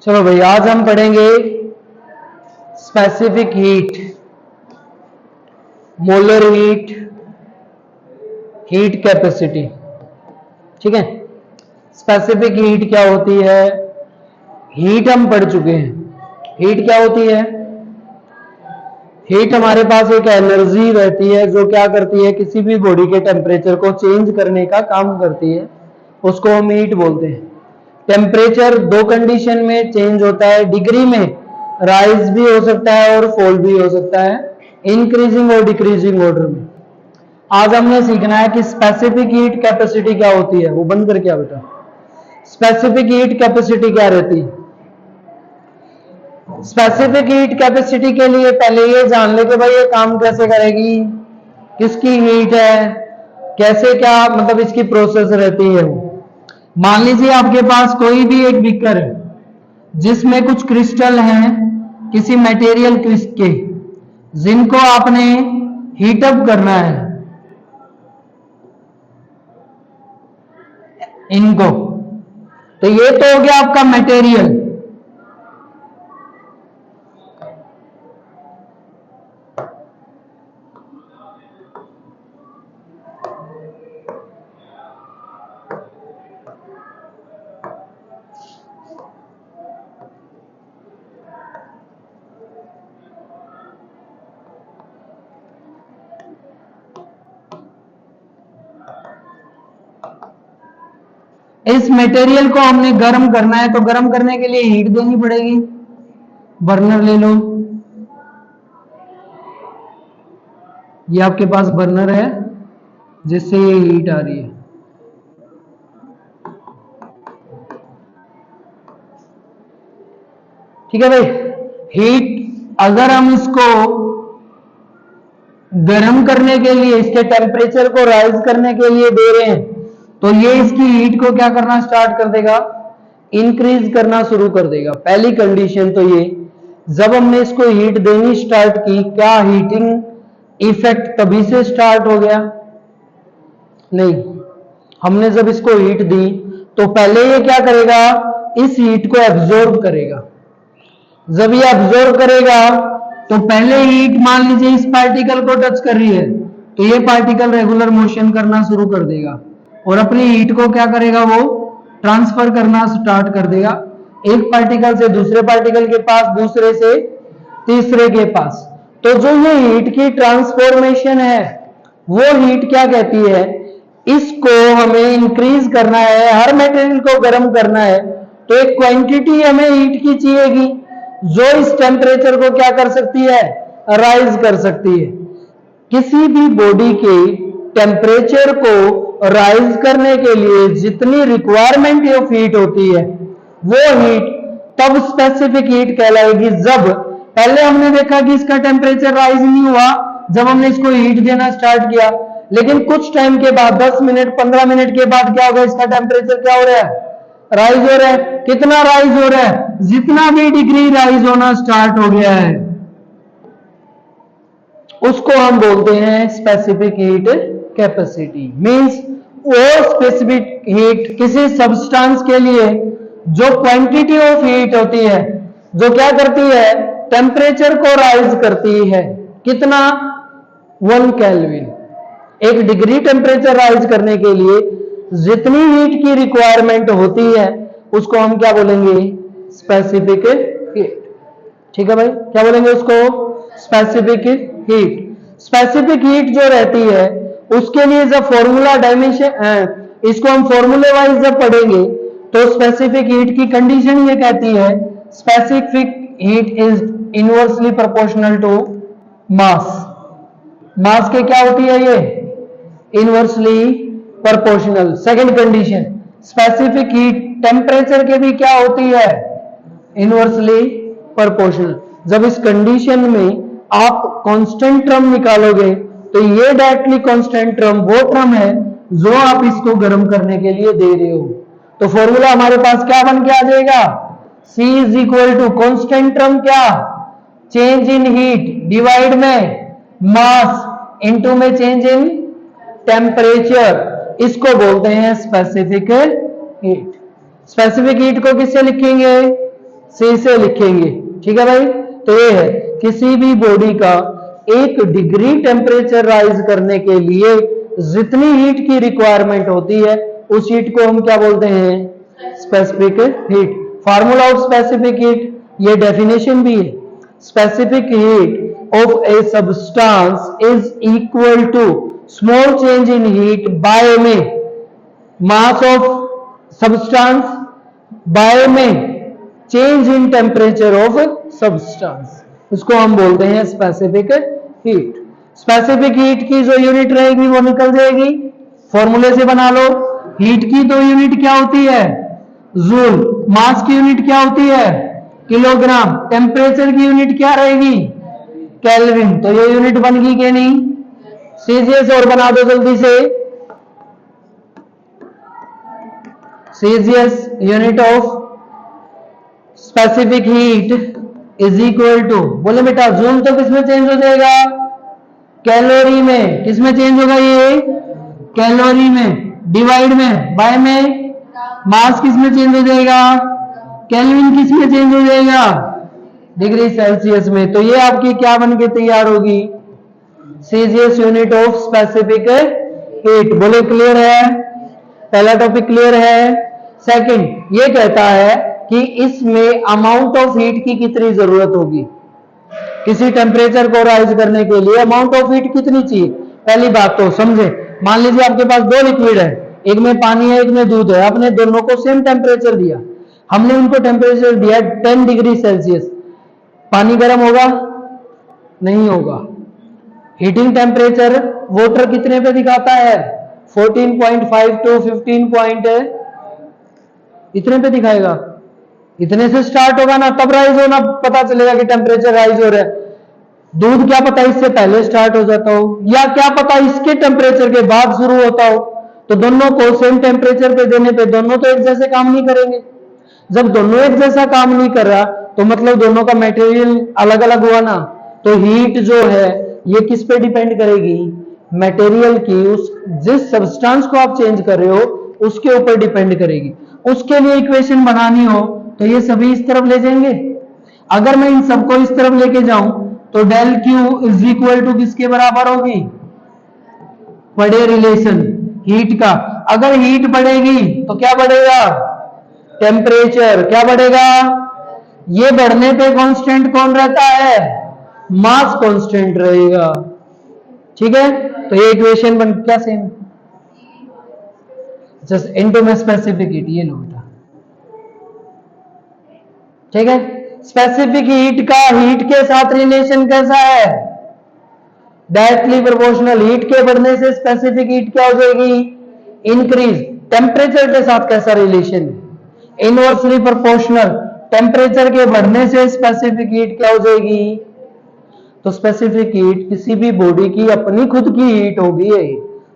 चलो भाई, आज हम पढ़ेंगे specific heat, molar heat, heat capacity. ठीक है, स्पेसिफिक हीट क्या होती है? हीट हम पढ़ चुके हैं। हीट क्या होती है? हीट हमारे पास एक एनर्जी रहती है जो क्या करती है, किसी भी बॉडी के टेम्परेचर को चेंज करने का काम करती है, उसको हम हीट बोलते हैं। टेम्परेचर दो कंडीशन में चेंज होता है, डिग्री में राइज भी हो सकता है और फॉल भी हो सकता है, इंक्रीजिंग और डिक्रीजिंग ऑर्डर में। आज हमने सीखना है कि स्पेसिफिक हीट कैपेसिटी क्या होती है। वो बंद करके आ बेटा। स्पेसिफिक हीट कैपेसिटी क्या रहती है? स्पेसिफिक हीट कैपेसिटी के लिए पहले ये जान ले कि भाई ये काम कैसे करेगी, किसकी हीट है, कैसे क्या मतलब इसकी प्रोसेस रहती है। मान लीजिए आपके पास कोई भी एक बीकर है जिसमें कुछ क्रिस्टल हैं, किसी मटेरियल के, जिनको आपने हीटअप करना है, इनको। तो ये तो हो गया आपका मटेरियल। इस मटेरियल को हमने गर्म करना है, तो गर्म करने के लिए हीट देनी पड़ेगी। बर्नर ले लो, ये आपके पास बर्नर है जिससे ये हीट आ रही है। ठीक है भाई, हीट अगर हम इसको गर्म करने के लिए, इसके टेम्परेचर को राइज करने के लिए दे रहे हैं, तो ये इसकी हीट को क्या करना स्टार्ट कर देगा, इंक्रीज करना शुरू कर देगा। पहली कंडीशन तो ये, जब हमने इसको हीट देनी स्टार्ट की, क्या हीटिंग इफेक्ट तभी से स्टार्ट हो गया? नहीं, हमने जब इसको हीट दी तो पहले ये क्या करेगा, इस हीट को एब्जॉर्ब करेगा। जब ये एब्जॉर्ब करेगा तो पहले हीट मान लीजिए इस पार्टिकल को टच कर रही है, तो ये पार्टिकल रेगुलर मोशन करना शुरू कर देगा और अपनी हीट को क्या करेगा, वो ट्रांसफर करना स्टार्ट कर देगा, एक पार्टिकल से दूसरे पार्टिकल के पास, दूसरे से तीसरे के पास। तो जो ये हीट की ट्रांसफॉर्मेशन है, वो हीट क्या कहती है, इसको हमें इंक्रीज करना है, हर मटेरियल को गर्म करना है, तो एक क्वांटिटी हमें हीट की चाहिएगी जो इस टेम्परेचर को क्या कर सकती है, राइज कर सकती है। किसी भी बॉडी के टेम्परेचर को राइज करने के लिए जितनी रिक्वायरमेंट ऑफ हीट होती है, वो हीट तब स्पेसिफिक हीट कहलाएगी जब पहले हमने देखा कि इसका टेम्परेचर राइज नहीं हुआ जब हमने इसको हीट देना स्टार्ट किया, लेकिन कुछ टाइम के बाद 10 मिनट 15 मिनट के बाद क्या होगा, इसका टेम्परेचर क्या हो रहा है, राइज हो रहा है। कितना राइज हो रहा है, जितना भी डिग्री राइज होना स्टार्ट हो गया है उसको हम बोलते हैं स्पेसिफिक हीट कैपेसिटी। मींस वो स्पेसिफिक हीट किसी सब्सटेंस के लिए जो क्वांटिटी ऑफ हीट होती है, जो क्या करती है, टेम्परेचर को राइज करती है। कितना? 1 केल्विन। 1 डिग्री टेम्परेचर राइज करने के लिए जितनी हीट की रिक्वायरमेंट होती है उसको हम क्या बोलेंगे, स्पेसिफिक हीट। ठीक है भाई, क्या बोलेंगे उसको, स्पेसिफिक हीट। स्पेसिफिक हीट जो रहती है उसके लिए जब फॉर्मूला डायमेंशन, इसको हम फॉर्मूले वाइज जब पढ़ेंगे तो स्पेसिफिक हीट की कंडीशन ये कहती है, specific heat is inversely proportional to mass. Mass के क्या होती है ये, inversely proportional. Second condition, specific heat temperature के भी क्या होती है, इनवर्सली प्रोपोर्शनल। जब इस कंडीशन में आप कांस्टेंट टर्म निकालोगे तो ये डायरेक्टली कांस्टेंट टर्म वो टर्म है जो आप इसको गर्म करने के लिए दे रहे हो। तो फॉर्मूला हमारे पास क्या बन के आ जाएगा, C is equal to constant term क्या, चेंज इन हीट डिवाइड में मास इनटू में चेंज इन टेम्परेचर। इसको बोलते हैं स्पेसिफिक हीट। स्पेसिफिक हीट को किससे लिखेंगे, सी से लिखेंगे। ठीक है भाई, तो ये है किसी भी बॉडी का 1 डिग्री टेम्परेचर राइज करने के लिए जितनी हीट की रिक्वायरमेंट होती है उस हीट को हम क्या बोलते हैं? Specific heat. Formula of specific heat, ये डेफिनेशन भी है। Specific heat of a substance is equal to small change in heat by में मास ऑफ सब्सटेंस बाय में change in temperature of substance, इसको हम बोलते हैं स्पेसिफिक हीट। स्पेसिफिक हीट की जो यूनिट रहेगी वो निकल जाएगी, फॉर्मूले से बना लो। हीट की तो यूनिट क्या होती है? जूल। मास की यूनिट क्या होती है? किलोग्राम। टेम्परेचर की यूनिट क्या रहेगी? केल्विन। तो ये यूनिट बन गई कि नहीं? सीजीएस और बना दो जल्दी से। CGS unit of specific heat is equal to, बोले बेटा जूल तो किसमें चेंज हो जाएगा? कैलोरी में। किसमें चेंज होगा ये? कैलोरी में। डिवाइड में, बाय में। मास किसमें चेंज हो जाएगा? केल्विन। किसमें चेंज हो जाएगा? डिग्री सेल्सियस में। तो ये आपकी क्या बन के तैयार होगी? CGS unit of specific heat. बोले क्लियर है? पहला टॉपिक क्लियर है। सेकंड, ये कहता है कि इसमें अमाउंट ऑफ हीट की कितनी जरूरत होगी? किसी टेम्परेचर को राइज करने के लिए अमाउंट ऑफ हीट कितनी चाहिए? पहली बात तो समझे, मान लीजिए आपके पास 2 लिक्विड है, एक में पानी है एक में दूध है, आपने दोनों को सेम टेम्परेचर दिया, हमने उनको टेम्परेचर दिया 10 डिग्री सेल्सियस। पानी गर्म होगा? नहीं होगा। हीटिंग टेम्परेचर वाटर कितने पे दिखाता है? 14.5 टू 15 इतने पे दिखाएगा। इतने से स्टार्ट होगा ना, तब राइज होना पता चलेगा कि टेम्परेचर राइज हो रहा है। दूध क्या पता इससे पहले स्टार्ट हो जाता हो, या क्या पता इसके टेम्परेचर के बाद शुरू होता हो। तो दोनों को सेम टेम्परेचर पे देने पे दोनों तो एक जैसे काम नहीं करेंगे। जब दोनों एक जैसा काम नहीं कर रहा तो मतलब दोनों का मटेरियल अलग अलग हुआ ना। तो हीट जो है ये किस पे डिपेंड करेगी? मटेरियल की, उस जिस सब्सटेंस को आप चेंज कर रहे हो उसके ऊपर डिपेंड करेगी। उसके लिए इक्वेशन बनानी हो तो ये सभी इस तरफ ले जाएंगे। अगर मैं इन सबको इस तरफ लेके जाऊं तो del Q is equal to किसके बराबर होगी? बड़े रिलेशन हीट का। अगर हीट बढ़ेगी तो क्या बढ़ेगा? टेम्परेचर। क्या बढ़ेगा? ये बढ़ने पे कांस्टेंट कौन रहता है? मास कांस्टेंट रहेगा। ठीक है, तो ये इक्वेशन बन क्या सेम? जस्ट इनटू में स्पेसिफिक हीट, ये लो बेटा। ठीक है, स्पेसिफिक हीट का हीट के साथ रिलेशन कैसा है? Directly proportional. हीट के बढ़ने से स्पेसिफिक हीट क्या हो जाएगी? इंक्रीज। टेम्परेचर के साथ कैसा रिलेशन है? Inversely proportional. टेम्परेचर के बढ़ने से स्पेसिफिक हीट क्या हो जाएगी? तो स्पेसिफिक हीट किसी भी बॉडी की अपनी खुद की हीट होगी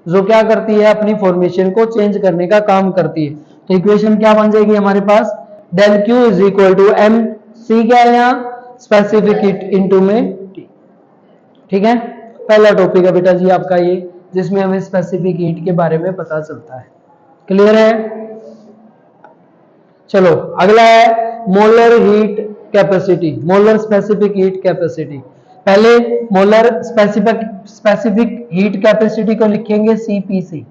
जो क्या करती है? अपनी फॉर्मेशन को चेंज करने का काम करती है। तो इक्वेशन क्या बन जाएगी हमारे पास? Del Q is equal to M C, क्या है यहाँ? स्पेसिफिक हीट इंटू में टी। ठीक है, पहला टॉपिक है बेटा जी आपका ये, जिसमें हमें स्पेसिफिक हीट के बारे में पता चलता है। क्लियर है? चलो अगला है molar heat capacity, molar specific heat capacity. पहले मोलर स्पेसिफिक हीट कैपेसिटी को लिखेंगे सीपी से।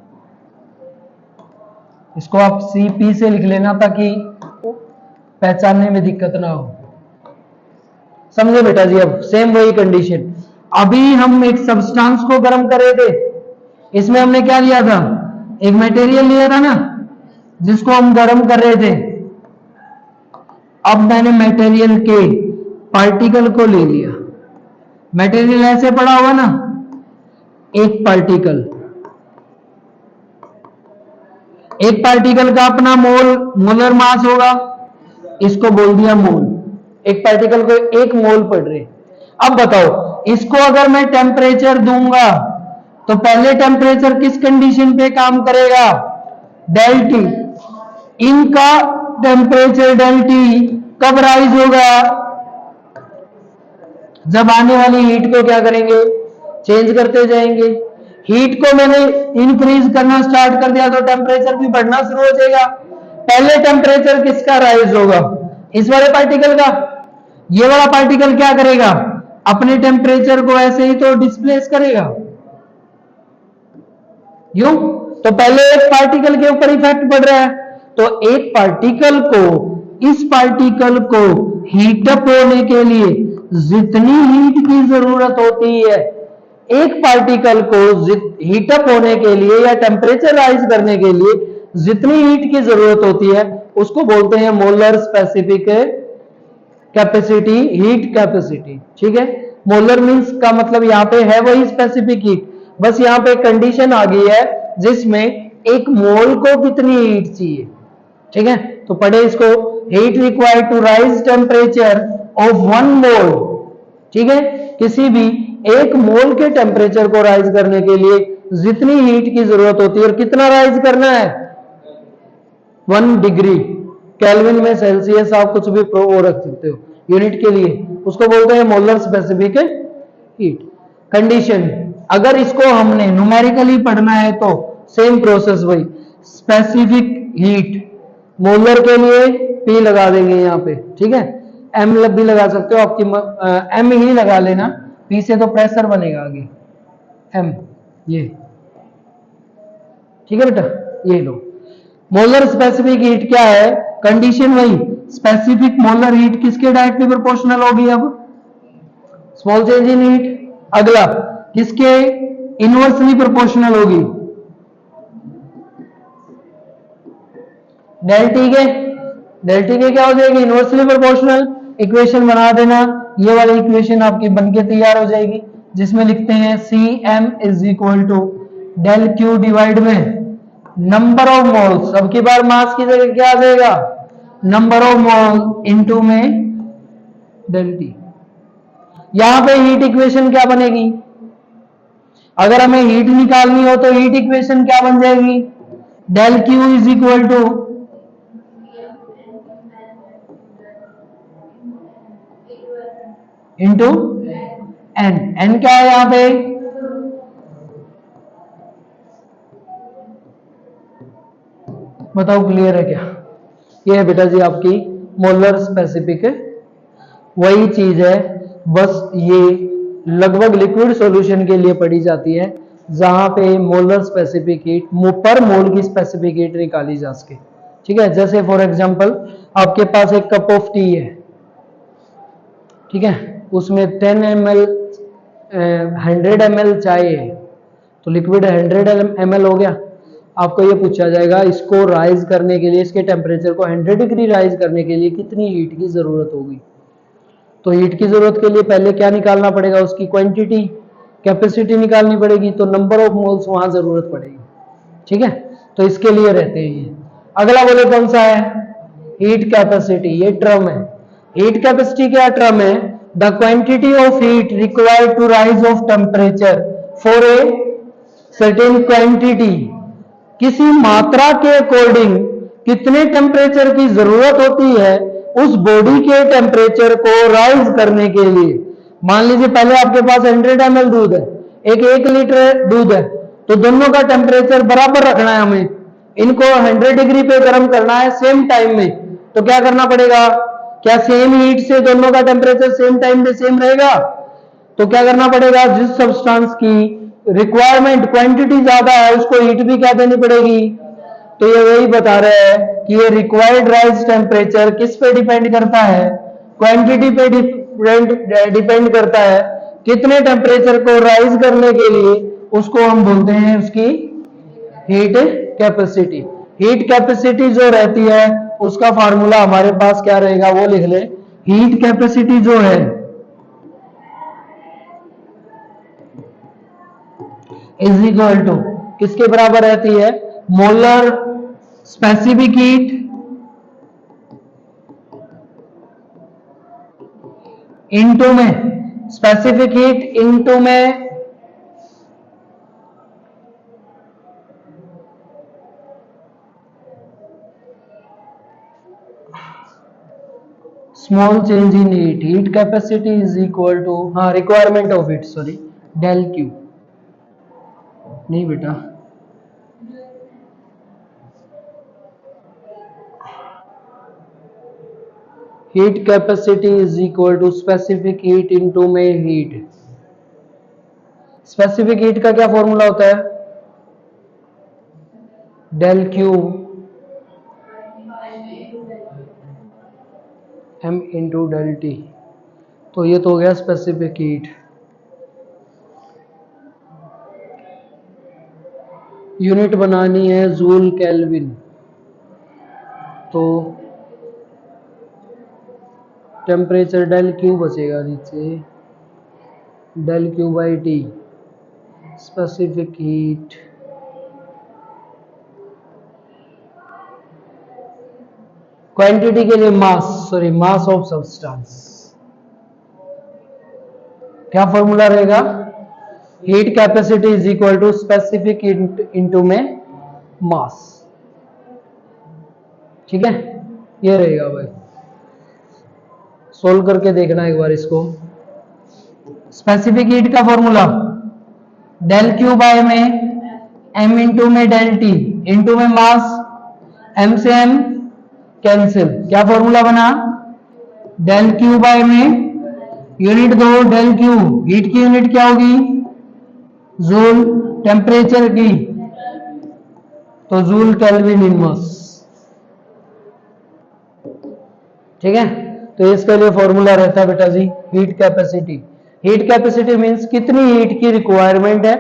इसको आप सीपी से लिख लेना ताकि पहचानने में दिक्कत ना हो। समझे बेटा जी? अब सेम वही कंडीशन, अभी हम एक सब्सटेंस को गर्म कर रहे थे, इसमें हमने क्या लिया था? एक मटेरियल लिया था ना जिसको हम गर्म कर रहे थे। अब मैंने मटेरियल के पार्टिकल को ले लिया। मटेरियल ऐसे पड़ा हुआ ना, एक पार्टिकल का अपना मोलर मास होगा, इसको बोल दिया मोल। एक पार्टिकल को 1 मोल पड़ रहे। अब बताओ इसको अगर मैं टेम्परेचर दूंगा तो पहले टेम्परेचर किस कंडीशन पे काम करेगा? Del T. इनका टेम्परेचर डेल टी कब राइज होगा? जब आने वाली हीट को क्या करेंगे? चेंज करते जाएंगे। हीट को मैंने इंक्रीज करना स्टार्ट कर दिया तो टेम्परेचर भी बढ़ना शुरू हो जाएगा। पहले टेम्परेचर किसका राइज होगा? इस वाले पार्टिकल का। ये वाला पार्टिकल क्या करेगा, अपने टेम्परेचर को ऐसे ही तो डिस्प्लेस करेगा, यूं। तो पहले एक पार्टिकल के ऊपर इफेक्ट पड़ रहा है, तो एक पार्टिकल को, इस पार्टिकल को हीटअप होने के लिए जितनी हीट की जरूरत होती है, एक पार्टिकल को हीटअप होने के लिए या टेम्परेचर राइज करने के लिए जितनी हीट की जरूरत होती है, उसको बोलते हैं molar specific capacity, heat capacity. ठीक है, मोलर मींस का मतलब यहां पे है वही स्पेसिफिक हीट, बस यहां पे कंडीशन आ गई है जिसमें एक मोल को कितनी हीट चाहिए। ठीक है, तो पढ़े इसको, heat required to rise temperature of 1 mole. ठीक है, किसी भी एक मोल के टेम्परेचर को राइज करने के लिए जितनी हीट की जरूरत होती है, और कितना राइज करना है, 1 डिग्री। केल्विन में, सेल्सियस, आप कुछ भी वो रख सकते हो यूनिट के लिए, उसको बोलते हैं मोलर स्पेसिफिक हीट कंडीशन। अगर इसको हमने न्यूमेरिकली पढ़ना है तो सेम प्रोसेस वही, स्पेसिफिक हीट मोलर के लिए P लगा देंगे यहाँ पे। ठीक है, M भी लगा सकते हो, आपकी M ही लगा लेना, P से तो प्रेशर बनेगा आगे, M ये। ठीक है बेटा, ये लो। मोलर स्पेसिफिक हीट क्या है, कंडीशन वही, स्पेसिफिक मोलर हीट किसके डायरेक्टली प्रोपोर्शनल होगी, अब स्मॉल चेंज इन हीट। अगला किसके इनवर्सली प्रोपोर्शनल होगी, डेल टी के। डेल टी के क्या हो जाएगी, इनवर्सली प्रोपोर्शनल। इक्वेशन बना देना, ये वाली इक्वेशन आपकी बनके तैयार हो जाएगी, जिसमें लिखते हैं C M is equal to del Q divide में नंबर ऑफ मोल्स, अब की बार मास की जगह क्या आ जाएगा, नंबर ऑफ मोल इनटू में डेल टी। यहां पे हीट इक्वेशन क्या बनेगी, अगर हमें हीट निकालनी हो तो हीट इक्वेशन क्या बन जाएगी, del Q is equal to into N. N क्या है यहां पे, बताओ क्लियर है क्या। ये है बेटा जी आपकी मोलर स्पेसिफिक, वही चीज है, बस ये लगभग लिक्विड सॉल्यूशन के लिए पढ़ी जाती है, जहां पे मोलर स्पेसिफिक हीट पर मोल की स्पेसिफिक हीट निकाली जा सके। ठीक है, जैसे फॉर एग्जांपल आपके पास एक कप ऑफ टी है, ठीक है, उसमें 10 ml 100 ml चाय है, तो लिक्विड 100 ml हो गया। आपको ये पूछा जाएगा इसको राइज करने के लिए, इसके टेम्परेचर को 100 डिग्री राइज करने के लिए कितनी हीट की जरूरत होगी। तो हीट की जरूरत के लिए पहले क्या निकालना पड़ेगा, उसकी क्वांटिटी, कैपेसिटी निकालनी पड़ेगी, तो नंबर ऑफ मोल्स वहां जरूरत पड़ेगी। ठीक है, तो इसके लिए रहते हैं ये। अगला बोले कौन सा है, हीट कैपेसिटी, ये टर्म है। हीट कैपेसिटी क्या टर्म है, the quantity of heat required to rise of temperature for a certain quantity, किसी मात्रा के अकॉर्डिंग कितने टेम्परेचर की जरूरत होती है उस बॉडी के टेम्परेचर को राइज करने के लिए। मान लीजिए पहले आपके पास 100 ml दूध है, एक 1 लीटर दूध है, तो दोनों का टेम्परेचर बराबर रखना है हमें, इनको 100 डिग्री पे गर्म करना है सेम टाइम में। तो क्या करना पड़ेगा, क्या सेम हीट से दोनों का टेम्परेचर सेम टाइम में सेम रहेगा, तो क्या करना पड़ेगा, जिस सब्सटेंस की रिक्वायरमेंट क्वांटिटी ज्यादा है उसको हीट भी क्या देनी पड़ेगी। तो ये वही बता रहे हैं कि ये रिक्वायर्ड राइज टेम्परेचर किस पे डिपेंड करता है, क्वांटिटी पे डिपेंड करता है, कितने टेम्परेचर को राइज करने के लिए उसको हम बोलते हैं उसकी हीट कैपेसिटी। हीट कैपेसिटी जो रहती है उसका फार्मूला हमारे पास क्या रहेगा, वो लिख ले। हीट कैपेसिटी जो है इज इक्वल टू किसके बराबर रहती है, मोलर स्पेसिफिक हीट इनटू में स्पेसिफिक हीट इनटू में small change in heat. Heat capacity is equal to, हाँ requirement of heat, sorry, del Q, नहीं बेटा, heat capacity is equal to specific heat into में हीट। स्पेसिफिक हीट का क्या formula होता है? Del Q M into del T. तो ये तो हो गया स्पेसिफिक हीट। यूनिट बनानी है जूल केल्विन, तो टेम्परेचर डेल क्यू बचेगा नीचे, del Q by T. Specific heat quantity के लिए मास ऑफ सब्सटेंस। क्या फॉर्मूला रहेगा? Heat capacity is equal to specific into में मास। ठीक है, ये रहेगा भाई। सोल्व करके देखना एक बार इसको। स्पेसिफिक हीट का फॉर्मूला डेल क्यू बाय में एम इंटू में डेल टी इंटू में मास, एम से एम कैंसिल। क्या फॉर्मूला बना? डेल क्यू बाय में यूनिट दो डेल क्यू, हीट की यूनिट क्या होगी? जूल, टेम्परेचर की तो जूल केल्विन इनवर्स। ठीक है, तो इसके लिए फॉर्मूला रहता है बेटा जी heat capacity. Heat capacity means कितनी हीट की रिक्वायरमेंट है,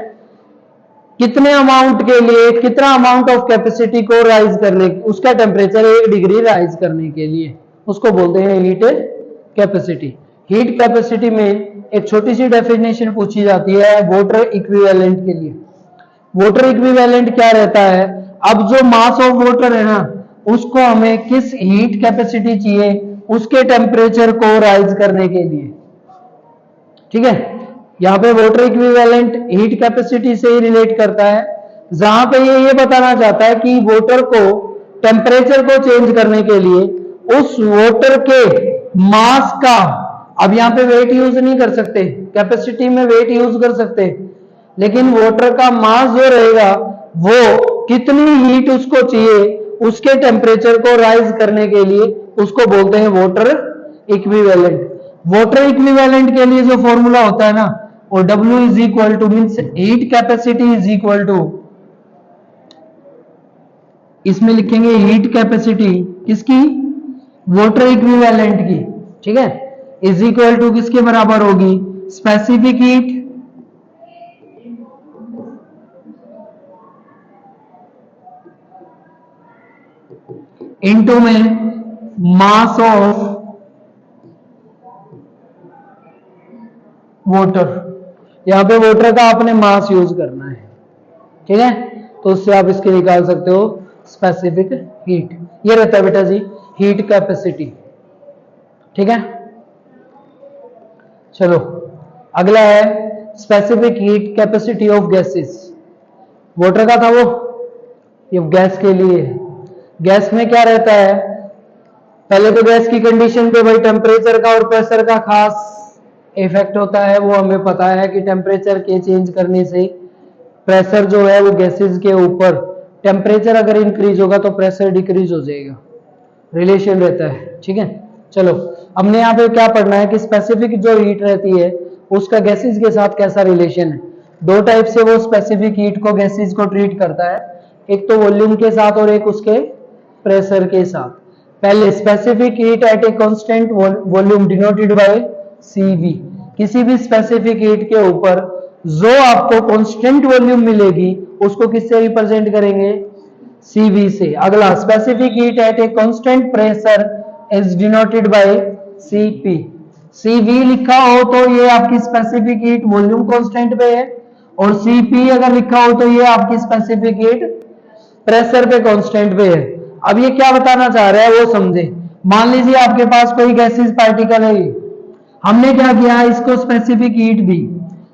कितने अमाउंट के लिए, कितना अमाउंट ऑफ कैपेसिटी को राइज करने, उसका टेम्परेचर 1 डिग्री राइज करने के लिए, उसको बोलते हैं हीट कैपेसिटी। हीट कैपेसिटी में एक छोटी सी डेफिनेशन पूछी जाती है वाटर इक्विवेलेंट के लिए। वाटर इक्विवेलेंट क्या रहता है? अब जो मास ऑफ वाटर है ना, उसको हमें किस हीट कैपेसिटी चाहिए, उसके टेम्परेचर को राइज करने के लिए। ठीक है, यहाँ पे वाटर इक्विवेलेंट हीट कैपेसिटी से ही रिलेट करता है, जहां पे ये बताना चाहता है कि वाटर को टेम्परेचर को चेंज करने के लिए उस वाटर के मास का, अब यहाँ पे वेट यूज नहीं कर सकते, कैपेसिटी में वेट यूज कर सकते, लेकिन वाटर का मास जो रहेगा वो कितनी हीट उसको चाहिए उसके टेम्परेचर को राइज करने के लिए, उसको बोलते हैं वाटर इक्विवेलेंट। वाटर इक्विवेलेंट के लिए जो फॉर्मूला होता है ना, वो W is equal to means heat capacity is equal to, इसमें लिखेंगे हीट कैपेसिटी किसकी? वाटर इक्विवेलेंट की। ठीक है, इज इक्वल टू किसके बराबर होगी? स्पेसिफिक हीट इनटू में मास ऑफ वाटर। यहां पे वाटर का आपने मास यूज करना है। ठीक है, तो उससे आप इसके निकाल सकते हो स्पेसिफिक हीट। ये रहता है बेटा जी हीट कैपेसिटी। ठीक है, चलो अगला है specific heat capacity of gases. Water का था वो, ये गैस के लिए है। गैस में क्या रहता है? पहले तो गैस की कंडीशन पे भाई टेम्परेचर का और प्रेशर का खास इफेक्ट होता है, वो हमें पता है कि टेम्परेचर के चेंज करने से प्रेशर जो है वो गैसेस के ऊपर, टेम्परेचर अगर इंक्रीज होगा तो प्रेशर डिक्रीज हो जाएगा, रिलेशन रहता है। ठीक है, चलो हमने यहाँ पे क्या पढ़ना है कि स्पेसिफिक जो हीट रहती है उसका गैसेस के साथ कैसा रिलेशन है। दो टाइप से वो स्पेसिफिक हीट को, गैसेस को ट्रीट करता है, एक तो वॉल्यूम के साथ और एक उसके प्रेशर के साथ। पहले specific heat eight a constant volume denoted by CV। किसी भी स्पेसिफिक हीट के ऊपर जो आपको कांस्टेंट वॉल्यूम मिलेगी उसको किससे रिप्रेजेंट करेंगे? CV से। अगला specific heat eight a constant pressure is denoted by CP। CV लिखा हो तो ये आपकी स्पेसिफिक हीट वॉल्यूम कांस्टेंट पे है, और CP अगर लिखा हो तो ये आपकी स्पेसिफिक हीट प्रेशर पे कांस्टेंट पे है। अब ये क्या बताना चाह रहा है वो समझे। मान लीजिए आपके पास कोई गैसेस पार्टिकल है, हमने क्या किया, इसको स्पेसिफिक हीट दी।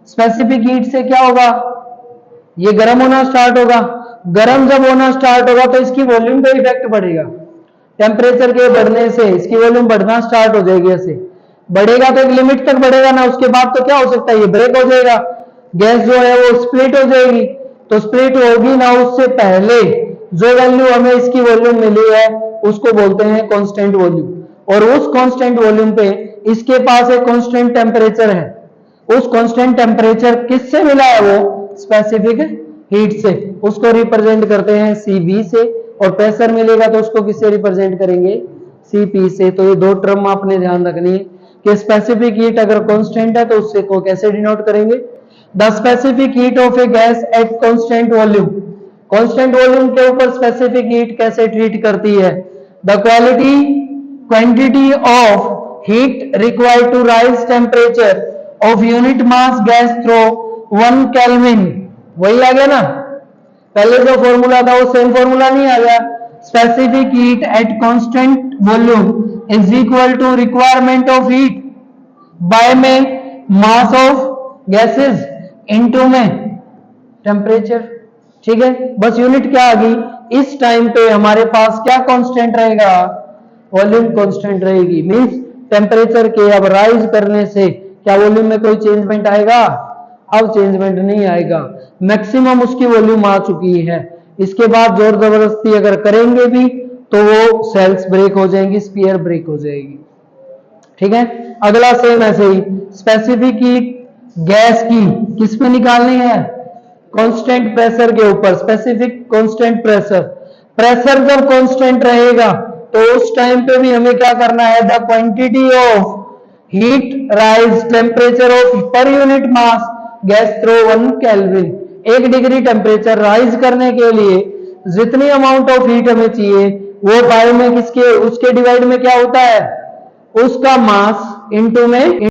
स्पेसिफिक हीट से क्या होगा? ये गर्म होना स्टार्ट होगा। गर्म जब होना स्टार्ट होगा तो इसकी वॉल्यूम पे इफेक्ट पड़ेगा। टेम्परेचर के बढ़ने से इसकी वॉल्यूम बढ़ना स्टार्ट हो जाएगी। ऐसे बढ़ेगा तो एक लिमिट तक बढ़ेगा ना, उसके बाद तो क्या हो सकता है, ये ब्रेक हो जाएगा, गैस जो है वो स्प्लिट हो जाएगी। तो स्प्लिट होगी ना, उससे पहले जो वैल्यू हमें इसकी वॉल्यूम मिली है उसको बोलते हैं कांस्टेंट वॉल्यूम, और उस कांस्टेंट वॉल्यूम पे इसके पास एक कांस्टेंट टेम्परेचर है, उस कांस्टेंट टेम्परेचर किससे मिला है? वो स्पेसिफिक हीट से, उसको रिप्रेजेंट करते हैं Cv से, और प्रेशर मिलेगा तो उसको किससे रिप्रेजेंट करेंगे? Cp से। तो ये दो टर्म आपने ध्यान रखनी है कि स्पेसिफिक हीट अगर कांस्टेंट है तो उससे को कैसे डिनोट करेंगे? The specific heat of a gas at constant volume. Constant volume के ऊपर स्पेसिफिक हीट कैसे ट्रीट करती है? The quantity of heat required to rise temperature of unit mass gas through 1 kelvin. वही आ गया ना, पहले जो फॉर्मूला था वो सेम फॉर्मूला नहीं आ गया? Specific heat at constant volume is equal to requirement of heat by में मास ऑफ गैसेस इनटू में टेम्परेचर। ठीक है, बस यूनिट क्या आ गई? इस टाइम पे हमारे पास क्या कांस्टेंट रहेगा? वॉल्यूम कांस्टेंट रहेगी। मींस टेम्परेचर के अब राइज करने से क्या वॉल्यूम में कोई चेंजमेंट आएगा? अब चेंजमेंट नहीं आएगा, मैक्सिमम उसकी वॉल्यूम आ चुकी है। इसके बाद जोर जबरदस्ती अगर करेंगे भी तो वो सेल्स ब्रेक हो जाएंगी, स्फीयर ब्रेक हो जाएगी। ठीक है, अगला सेम ऐसे ही स्पेसिफिक हीट गैस की किस पे निकालनी है? कांस्टेंट प्रेशर के ऊपर। स्पेसिफिक कांस्टेंट प्रेशर, प्रेशर जब कांस्टेंट रहेगा तो उस टाइम पे भी हमें क्या करना है? The quantity of heat rise temperature of per unit mass gas through 1 kelvin. 1 degree temperature rise करने के लिए जितनी अमाउंट ऑफ हीट हमें चाहिए वो बाय में किसके उसके डिवाइड में क्या होता है? उसका मास इनटू में